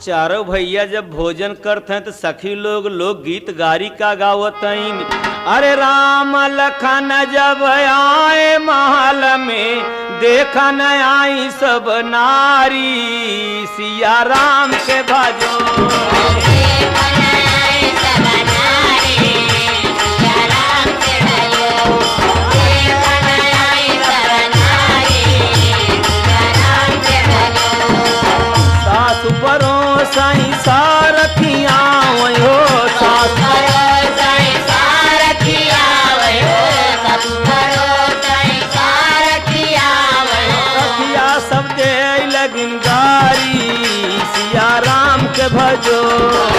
चारों भैया जब भोजन करते हैं तो सखी लोग गीत गारी का गावत हैं। अरे राम लखन जब आए महल में देखन आई सब नारी, सिया राम के भजो सासु परो साई सारखिया हो, सासु रखिया सब दे लगिन गारी, सिया राम के भजो।